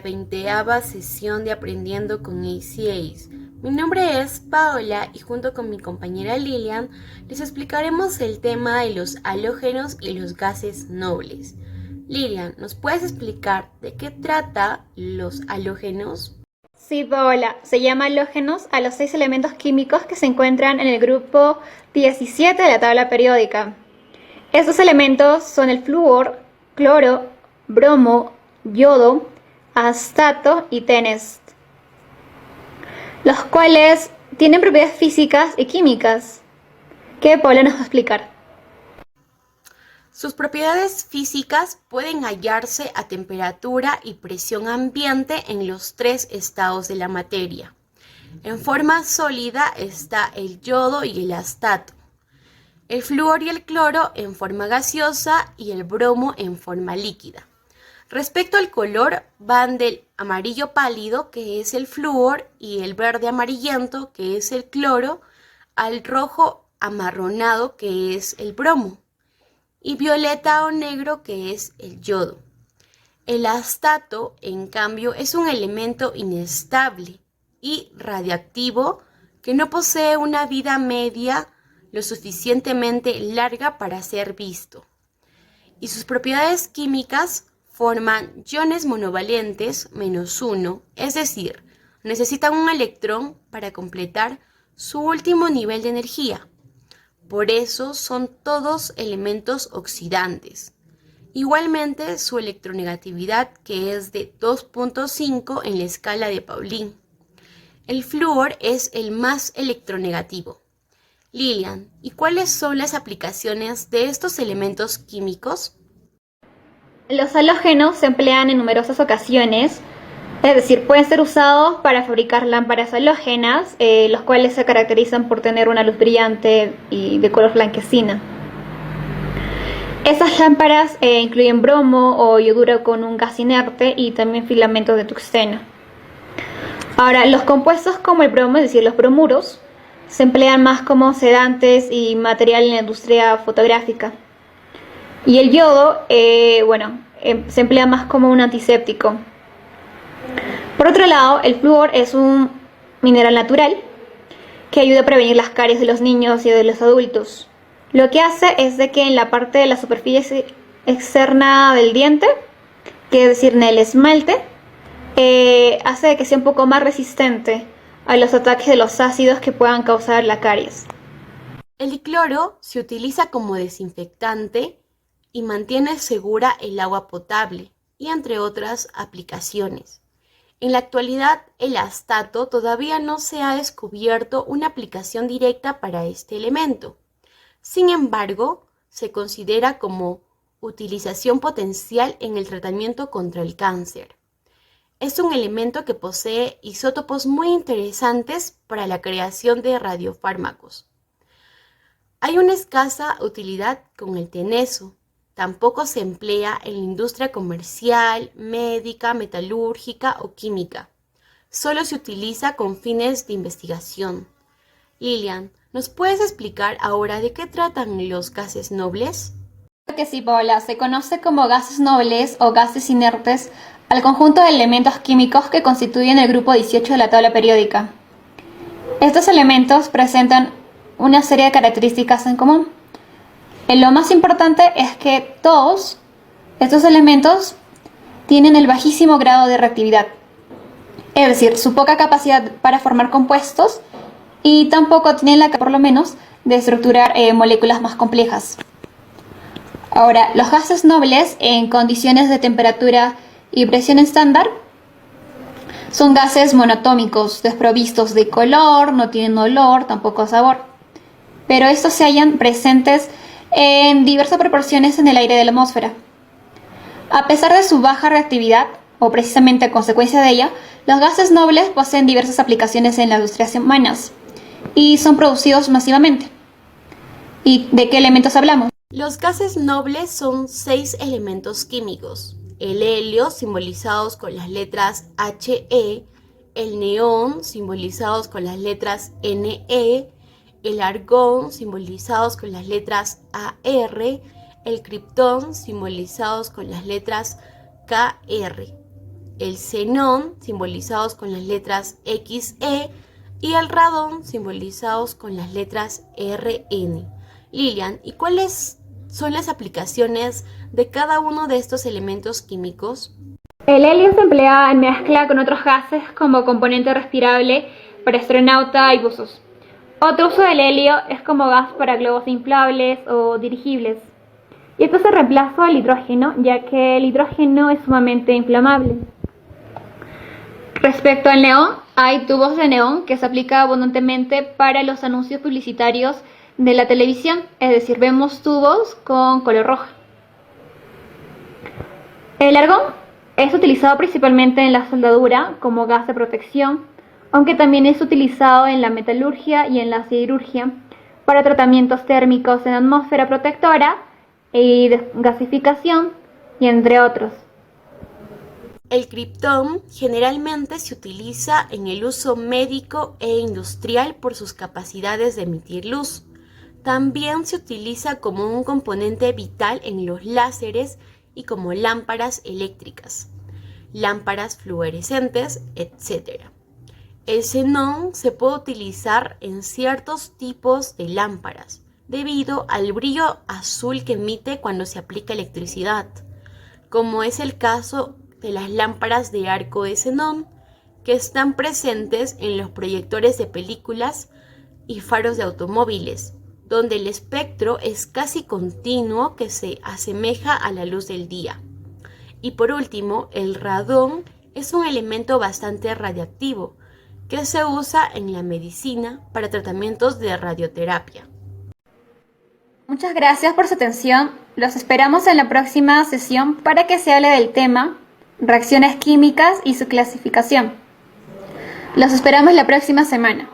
20ª sesión de Aprendiendo con ACAs. Mi nombre es Paola y junto con mi compañera Lilian les explicaremos el tema de los halógenos y los gases nobles. Lilian, ¿nos puedes explicar de qué trata los halógenos? Sí, Paola, se llama halógenos a los 6 elementos químicos que se encuentran en el grupo 17 de la tabla periódica. Estos elementos son el flúor, cloro, bromo, yodo, astato y tenest, los cuales tienen propiedades físicas y químicas que Paola nos va a explicar. Sus propiedades físicas pueden hallarse a temperatura y presión ambiente en los 3 estados de la materia. En forma sólida está el yodo y el astato, el flúor y el cloro en forma gaseosa y el bromo en forma líquida. Respecto al color, van del amarillo pálido, que es el flúor, y el verde amarillento, que es el cloro, al rojo amarronado, que es el bromo, y violeta o negro, que es el yodo. El astato, en cambio, es un elemento inestable y radiactivo que no posee una vida media lo suficientemente larga para ser visto. Y sus propiedades químicas forman iones monovalentes -1, es decir, necesitan un electrón para completar su último nivel de energía. Por eso son todos elementos oxidantes. Igualmente, su electronegatividad, que es de 2.5 en la escala de Pauling. El flúor es el más electronegativo. Lilian, ¿y cuáles son las aplicaciones de estos elementos químicos? Los halógenos se emplean en numerosas ocasiones, es decir, pueden ser usados para fabricar lámparas halógenas, los cuales se caracterizan por tener una luz brillante y de color blanquecina. Estas lámparas incluyen bromo o yoduro con un gas inerte y también filamentos de tungsteno. Ahora, los compuestos como el bromo, es decir, los bromuros, se emplean más como sedantes y material en la industria fotográfica. Y el yodo, se emplea más como un antiséptico. Por otro lado, el flúor es un mineral natural que ayuda a prevenir las caries de los niños y de los adultos. Lo que hace es de que en la parte de la superficie externa del diente, que es decir, en el esmalte, hace de que sea un poco más resistente a los ataques de los ácidos que puedan causar la caries. El dicloro se utiliza como desinfectante y mantiene segura el agua potable, y entre otras aplicaciones. En la actualidad, el astato todavía no se ha descubierto una aplicación directa para este elemento. Sin embargo, se considera como utilización potencial en el tratamiento contra el cáncer. Es un elemento que posee isótopos muy interesantes para la creación de radiofármacos. Hay una escasa utilidad con el teneso. Tampoco se emplea en la industria comercial, médica, metalúrgica o química. Solo se utiliza con fines de investigación. Lilian, ¿nos puedes explicar ahora de qué tratan los gases nobles? Claro que sí, Paola. Se conoce como gases nobles o gases inertes al conjunto de elementos químicos que constituyen el grupo 18 de la tabla periódica. Estos elementos presentan una serie de características en común. Lo más importante es que todos estos elementos tienen el bajísimo grado de reactividad, es decir, su poca capacidad para formar compuestos y tampoco tienen la capacidad, por lo menos, de estructurar moléculas más complejas. Ahora, los gases nobles en condiciones de temperatura y presión estándar son gases monoatómicos, desprovistos de color, no tienen olor, tampoco sabor, pero estos se hallan presentes en diversas proporciones en el aire de la atmósfera. A pesar de su baja reactividad, o precisamente a consecuencia de ella, los gases nobles poseen diversas aplicaciones en las industrias humanas y son producidos masivamente. ¿Y de qué elementos hablamos? Los gases nobles son 6 elementos químicos. El helio, simbolizados con las letras He, el neón, simbolizados con las letras Ne, el argón, simbolizados con las letras Ar, el criptón, simbolizados con las letras Kr. el xenón, simbolizados con las letras XE, y el radón, simbolizados con las letras RN. Lilian, ¿y cuáles son las aplicaciones de cada uno de estos elementos químicos? El helio se emplea en mezcla con otros gases como componente respirable para astronauta y buzos. Otro uso del helio es como gas para globos inflables o dirigibles. Y esto se reemplaza al hidrógeno, ya que el hidrógeno es sumamente inflamable. Respecto al neón, hay tubos de neón que se aplica abundantemente para los anuncios publicitarios de la televisión, es decir, vemos tubos con color rojo. El argón es utilizado principalmente en la soldadura como gas de protección, aunque también es utilizado en la metalurgia y en la siderurgia para tratamientos térmicos en atmósfera protectora y gasificación, y entre otros. El criptón generalmente se utiliza en el uso médico e industrial por sus capacidades de emitir luz. También se utiliza como un componente vital en los láseres y como lámparas eléctricas, lámparas fluorescentes, etc. El xenón se puede utilizar en ciertos tipos de lámparas, debido al brillo azul que emite cuando se aplica electricidad, como es el caso de las lámparas de arco de xenón, que están presentes en los proyectores de películas y faros de automóviles, donde el espectro es casi continuo que se asemeja a la luz del día. Y por último, el radón es un elemento bastante radiactivo que se usa en la medicina para tratamientos de radioterapia. Muchas gracias por su atención. Los esperamos en la próxima sesión para que se hable del tema reacciones químicas y su clasificación. Los esperamos la próxima semana.